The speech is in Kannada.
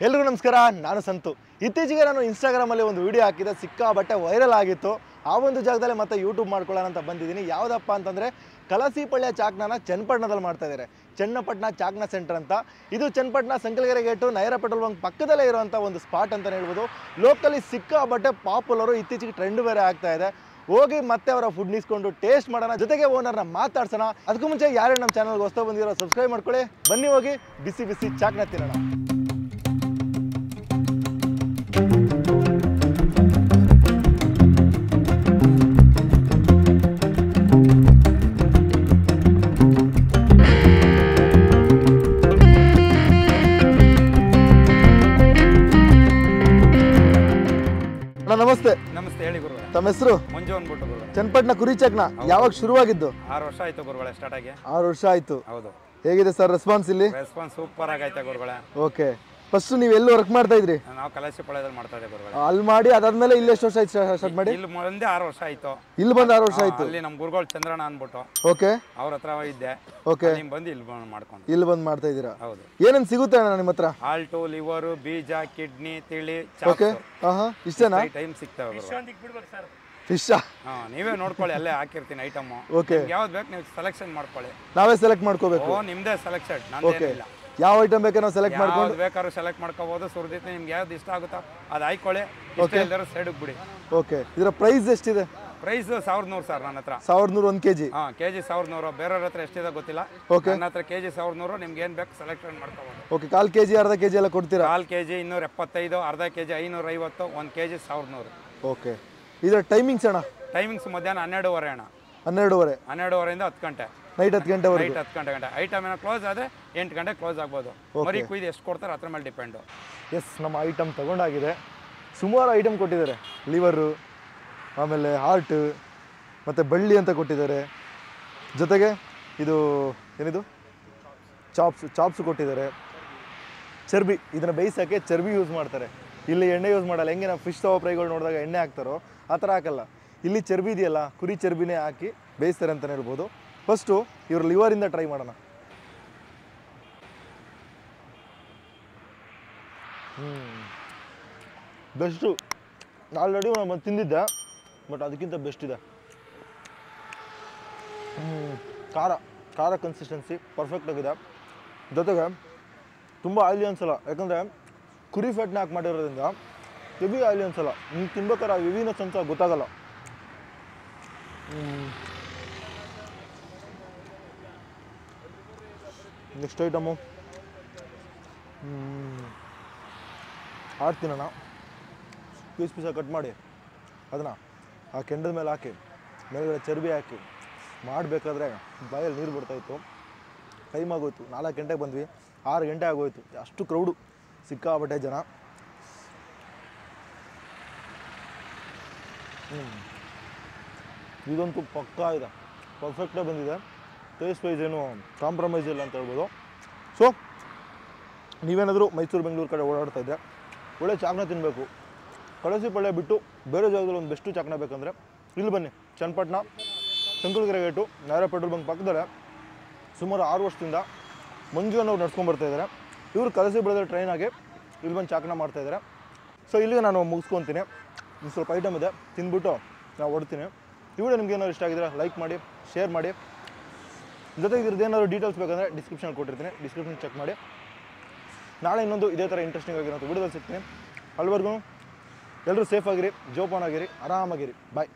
ಎಲ್ರಿಗೂ ನಮಸ್ಕಾರ, ನಾನು ಸಂತು. ಇತ್ತೀಚೆಗೆ ನಾನು ಇನ್ಸ್ಟಾಗ್ರಾಮಲ್ಲಿ ಒಂದು ವಿಡಿಯೋ ಹಾಕಿದ್ದೆ, ಸಿಕ್ಕಾಬಟ್ಟೆ ವೈರಲ್ ಆಗಿತ್ತು. ಆ ಒಂದು ಜಾಗದಲ್ಲಿ ಮತ್ತೆ ಯೂಟ್ಯೂಬ್ ಮಾಡ್ಕೊಳ್ಳೋಣ ಅಂತ ಬಂದಿದ್ದೀನಿ. ಯಾವುದಪ್ಪ ಅಂತಂದರೆ ಕಲಸಿಪಳ್ಯ ಚಾಕ್ನಾನ ಚನ್ನಪಟ್ಟಣದಲ್ಲಿ ಮಾಡ್ತಾ ಇದ್ದಾರೆ. ಚನ್ನಪಟ್ಟಣ ಚಾಕ್ನ ಸೆಂಟರ್ ಅಂತ. ಇದು Channapatna Sankalagere gate Nayara petrol bunk ಪಕ್ಕದಲ್ಲೇ ಇರುವಂಥ ಒಂದು ಸ್ಪಾಟ್ ಅಂತ ಹೇಳ್ಬೋದು. ಲೋಕಲಿ ಸಿಕ್ಕಾಬಟ್ಟೆ ಪಾಪ್ಯುಲರು, ಇತ್ತೀಚೆಗೆ ಟ್ರೆಂಡ್ ಬೇರೆ ಆಗ್ತಾ ಇದೆ. ಹೋಗಿ ಮತ್ತೆ ಅವರ ಫುಡ್ ನಿಸ್ಕೊಂಡು ಟೇಸ್ಟ್ ಮಾಡೋಣ, ಜೊತೆಗೆ ಓನರ್ನ ಮಾತಾಡ್ಸೋಣ. ಅದಕ್ಕೂ ಮುಂಚೆ ಯಾರೇ ನಮ್ಮ ಚಾನಲ್ಗೆ ಹೊಸ ಬಂದಿರೋ ಸಬ್ಸ್ಕ್ರೈಬ್ ಮಾಡ್ಕೊಳ್ಳಿ. ಬನ್ನಿ ಹೋಗಿ ಬಿಸಿ ಬಿಸಿ ಚಾಕ್ನ ತಿನ್ನೋಣ. ನಮಸ್ತೆ. ನಮಸ್ತೆ, ಹೇಳಿ ಗುರುಗಳೇ. ತಮ್ಮ ಹೆಸರು? ಮಂಜು ಅಂದ್ಬಿಟ್ಟು ಗುರುಗಳೇ. ಚನ್ನಪಟ್ಟಣ ಕುರಿ ಚಾಕ್ನ ಯಾವಾಗ ಶುರುವಾಗಿದ್ದು? 6 ವರ್ಷ ಆಯ್ತು ಗುರುಗಳೇ ಸ್ಟಾರ್ಟ್ ಆಗಿ. 6 ವರ್ಷ ಆಯ್ತು. ಹೌದು. ಹೇಗಿದೆ ಸರ್ ರೆಸ್ಪಾನ್ಸ್ ಇಲ್ಲಿ? ರೆಸ್ಪಾನ್ಸ್ ಸೂಪರ್ ಆಗೈತೆ ಗುರುಗಳೇ. ಓಕೆ. ಫಸ್ಟ್ ನೀವು ಎಲ್ಲಿ ವರ್ಕ್ ಮಾಡ್ತಾ ಇದ್ರಿ? ನಾವು ಕಲಸಿಪಳ್ಯದಲ್ಲಿ ಮಾಡ್ತಾ ಇದ್ದೆ ಗುರುಗಳೇ. ಅಲ್ಲಿ ಮಾಡಿ ಅದಾದ್ಮೇಲೆ ಇಲ್ಲಿ ಎಷ್ಟು ವರ್ಷ ಆಯ್ತು ಸ್ಟಾರ್ಟ್ ಮಾಡಿ? ಇಲ್ಲಿ ಮುಂದೆ 6 ವರ್ಷ ಆಯ್ತು. ಇಲ್ಲಿ ಬಂದು 6 ವರ್ಷ ಆಯ್ತು. ಅಲ್ಲಿ ನಮ್ಮ ಗುರುಗಳು ಚಂದ್ರಣ್ಣ ಅಂದ್ಬಿಟ್ಟು ಓಕೆ ಅವ್ರ ಹತ್ರ ಇದ್ದೆ. ಓಕೆ. ನಿಮ್ ಬಂದು ಇಲ್ಲಿ ಮಾಡ್ಕೊಂಡು ಇಲ್ಲಿ ಬಂದು ಮಾಡ್ತಾ ಇದ್ದೀರಾ? ಹೌದು. ಏನೇನು ಸಿಗುತ್ತೆ ಅಣ್ಣ ನಿಮ್ಮ ಹತ್ರ? ಆಲ್ಟು, ಲಿವರು, ಬೀಜ, ಕಿಡ್ನಿ, ತಿಳಿ, ಓಕೆ. ಇಷ್ಟೇನಾ? ಟೈಮ್ ಸಿಗ್ತವೆ ಗುರುಗಳೇ. ಫಿಶ್? ನೀವೇ ನೋಡ್ಕೊಳ್ಳಿ, ಅಲ್ಲೇ ಹಾಕಿರ್ತೀನಿ ಐಟಮ್. ಓಕೆ. ಯಾವ್ದು ಬೇಕು ನೀವು ಸೆಲೆಕ್ಷನ್ ಮಾಡ್ಕೊಳ್ಳಿ. ನಾವೇ ಸೆಲೆಕ್ಟ್ ಮಾಡ್ಕೋಬೇಕು? ಓ, ನಿಮ್ದೇ ಸೆಲೆಕ್ಷನ್, ನಂದೇನಿಲ್ಲ. ಯಾವ ಐಟಮ್ ಬೇಕಾದ್ರೆ ನಾವು ಸೆಲೆಕ್ಟ್ ಮಾಡ್ಕೊಂಡು ಬೇಕಾದ್ರೂ ಸೆಲೆಕ್ಟ್ ಮಾಡ್ಕೋಬಹುದು. ಸುರ್ದಿತ್ತು ನಿಮ್ಗೆ ಯಾವ್ದು ಇಷ್ಟ ಆಗುತ್ತೋ ಅದು ಹಾಕೊಳ್ಳಿ. ಎಲ್ಲರೂ ಸೈಡಿಗೆ ಬಿಡಿ. ಓಕೆ. ಇದರ ಪ್ರೈಸ್ ಎಷ್ಟಿದೆ? Price 1100 sir. ನನ್ನ ಹತ್ರ 1100 1 kg. ಕೆಜಿ 1100. ಬೇರೆಯವ್ರ ಹತ್ರ ಎಷ್ಟಿದೆ ಗೊತ್ತಿಲ್ಲ. ಓಕೆ. ನನ್ನ ಹತ್ರ ಕೆಜಿ 1100. ನಿಮ್ಗೆ ಏನ್ ಬೇಕು ಸೆಲೆಕ್ಷನ್ ಮಾಡ್ಕೋಬಹುದು. ಓಕೆ. 1/4 kg ಅರ್ಧ kg ಎಲ್ಲ ಕೊಡ್ತೀರಾ? 1/4 kg 275, ಅರ್ಧ kg 550, 1 kg 1100. ಓಕೆ. ಇದರ ಟೈಮಿಂಗ್ಸ್ ಅಣ್ಣ? ಟೈಮಿಂಗ್ಸ್ ಮಧ್ಯಾಹ್ನ 12:30 ಅಣ್ಣ. 12:30. 12:30 10 ಗಂಟೆ. ನೈಟ್ 10 ಗಂಟೆವರೆಗೆ. ನೈಟ್ 10 ಗಂಟೆ. ಐಟಮ್ ಏನೋ ಕ್ಲೋಸ್ ಆದ್ರೆ 8 ಗಂಟೆ ಕ್ಲೋಸ್ ಆಗ್ಬೋದು. ಮರಿ ಕುಯ್ದು ಎಷ್ಟು ಕೊಡ್ತಾರೆ ಅದ್ರ ಮೇಲೆ ಡಿಪೆಂಡು. ಎಸ್, ನಮ್ಮ ಐಟಮ್ ತಗೊಂಡಾಗಿದೆ. ಸುಮಾರು ಐಟಮ್ ಕೊಟ್ಟಿದ್ದಾರೆ. ಲಿವರು, ಆಮೇಲೆ ಹಾರ್ಟ್, ಮತ್ತು ಬಳ್ಳಿ ಅಂತ ಕೊಟ್ಟಿದ್ದಾರೆ. ಜೊತೆಗೆ ಇದು ಏನಿದು ಚಾಪ್ಸ್ ಕೊಟ್ಟಿದ್ದಾರೆ. ಚರ್ಬಿ, ಇದನ್ನು ಬೇಯಿಸೋಕ್ಕೆ ಚರ್ಬಿ ಯೂಸ್ ಮಾಡ್ತಾರೆ. ಇಲ್ಲಿ ಎಣ್ಣೆ ಯೂಸ್ ಮಾಡಲ್ಲ. ಹೆಂಗೆ ನಾವು ಫಿಶ್ ತವ ಫ್ರೈಗಳು ನೋಡಿದಾಗ ಎಣ್ಣೆ ಹಾಕ್ತಾರೋ ಆ ಥರ ಹಾಕಲ್ಲ. ಇಲ್ಲಿ ಚರ್ಬಿ ಇದೆಯಲ್ಲ, ಕುರಿ ಚರ್ಬಿನೇ ಹಾಕಿ ಬೇಯಿಸ್ತಾರೆ ಅಂತಲೇ ಹೇಳ್ಬೋದು. ಫಸ್ಟು ಇವ್ರ ಲಿವರಿಂದ ಟ್ರೈ ಮಾಡೋಣ. ಬೆಸ್ಟು. ಆಲ್ರೆಡಿ ನಾನು ತಿಂದಿದ್ದೆ, ಬಟ್ ಅದಕ್ಕಿಂತ ಬೆಸ್ಟ್ ಇದೆ. ಖಾರ ಕನ್ಸಿಸ್ಟೆನ್ಸಿ ಪರ್ಫೆಕ್ಟಾಗಿದೆ. ಜೊತೆಗೆ ತುಂಬ ಆಯಿಲಿ ಅನ್ಸಲ್ಲ, ಯಾಕಂದರೆ ಕುರಿ ಫ್ಯಾಟ್ನ ಹಾಕಿ ಮಾಡಿರೋದ್ರಿಂದ ಹೆವಿ ಆಯಿಲಿ ಅನ್ಸಲ್ಲ. ನಿಮ್ಗೆ ತಿನ್ಬೇಕಾದ್ರೆ ಆ ಹೆವಿನೆಸ್ ಅಂತ ಗೊತ್ತಾಗಲ್ಲ. ನೆಕ್ಸ್ಟ್ ಐಟಮು ಹಾರ್ಟ್ ತಿನ್ನೋಣ. ಪೀಸಾಗಿ ಕಟ್ ಮಾಡಿ ಅದನ್ನು ಆ ಕೆಂಡದ ಮೇಲೆ ಹಾಕಿ ಮೇಲ್ಗಡೆ ಚರ್ಬಿ ಹಾಕಿ ಮಾಡಬೇಕಾದ್ರೆ ಬಾಯಲ್ಲಿ ನೀರು ಬರ್ತಾಯಿತ್ತು. ಟೈಮ್ ಆಗೋಯ್ತು. 4 ಗಂಟೆಗೆ ಬಂದ್ವಿ, 6 ಗಂಟೆ ಆಗೋಯ್ತು. ಅಷ್ಟು ಕ್ರೌಡು, ಸಿಕ್ಕಾಬಟ್ಟೆ ಜನ. ಇದಂತೂ ಪಕ್ಕಾ ಇದೆ, ಪರ್ಫೆಕ್ಟಾಗಿ ಬಂದಿದೆ. ಟೇಸ್ಟ್ ವೈಸ್ ಏನು ಕಾಂಪ್ರಮೈಸ್ ಇಲ್ಲ ಅಂತ ಹೇಳ್ಬೋದು. ಸೊ ನೀವೇನಾದರೂ ಮೈಸೂರು ಬೆಂಗಳೂರು ಕಡೆ ಓಡಾಡ್ತಾ ಇದ್ದರೆ ಒಳ್ಳೆ ಚಾಕ್ನ ತಿನ್ನಬೇಕು. ಕಲಸಿಪಳ್ಯ ಬಿಟ್ಟು ಬೇರೆ ಜಾಗದಲ್ಲಿ ಒಂದು ಬೆಸ್ಟು ಚಾಕ್ನ ಬೇಕಂದರೆ ಇಲ್ಲಿ ಬನ್ನಿ. Channapatna Sankalagere gate Nayara petrol bunk ಪಕ್ಕದಲ್ಲೇ ಸುಮಾರು 6 ವರ್ಷದಿಂದ ಮಂಜು ಅನ್ನೋರು ನಡ್ಸ್ಕೊಂಡ್ಬರ್ತಾಯಿದ್ದಾರೆ. ಇವರು ಕಲಸಿಪಳ್ಯದಲ್ಲಿ ಟ್ರೈನ್ ಆಗಿ ಇಲ್ಲಿ ಬಂದು ಚಾಕ್ನ ಮಾಡ್ತಾಯಿದ್ದಾರೆ. ಸೊ ಇಲ್ಲಿಗೆ ನಾನು ಮುಗಿಸ್ಕೊತೀನಿ. ಇನ್ನು ಸ್ವಲ್ಪ ಐಟಮ್ ಇದೆ, ತಿಂದ್ಬಿಟ್ಟು ನಾವು ಹೊಡ್ತೀನಿ. ಈ ವಿಡಿಯೋ ನಿಮ್ಗೆ ಏನಾದ್ರು ಇಷ್ಟ ಆಗಿದ್ರೆ ಲೈಕ್ ಮಾಡಿ, ಶೇರ್ ಮಾಡಿ. ಜೊತೆಗೆ ಇದ್ರದ್ದು ಏನಾದ್ರು ಡೀಟೇಲ್ಸ್ ಬೇಕಂದರೆ ಡಿಸ್ಕ್ರಿಪ್ಷನ್ ಕೊಟ್ಟಿರ್ತೀನಿ, ಡಿಸ್ಕ್ರಿಪ್ಷನ್ ಚೆಕ್ ಮಾಡಿ. ನಾಳೆ ಇನ್ನೊಂದು ಇದೇ ಥರ ಇಂಟ್ರೆಸ್ಟಿಂಗ್ ಆಗಿರೋಂಥ ವಿಡಿಯೋದಲ್ಲಿ ಸಿಗ್ತೀನಿ. ಅಲ್ಲಿವರೆಗೂ ಎಲ್ಲರೂ ಸೇಫಾಗಿರಿ, ಜೋಪಾನಾಗಿರಿ, ಆರಾಮಾಗಿರಿ. ಬಾಯ್.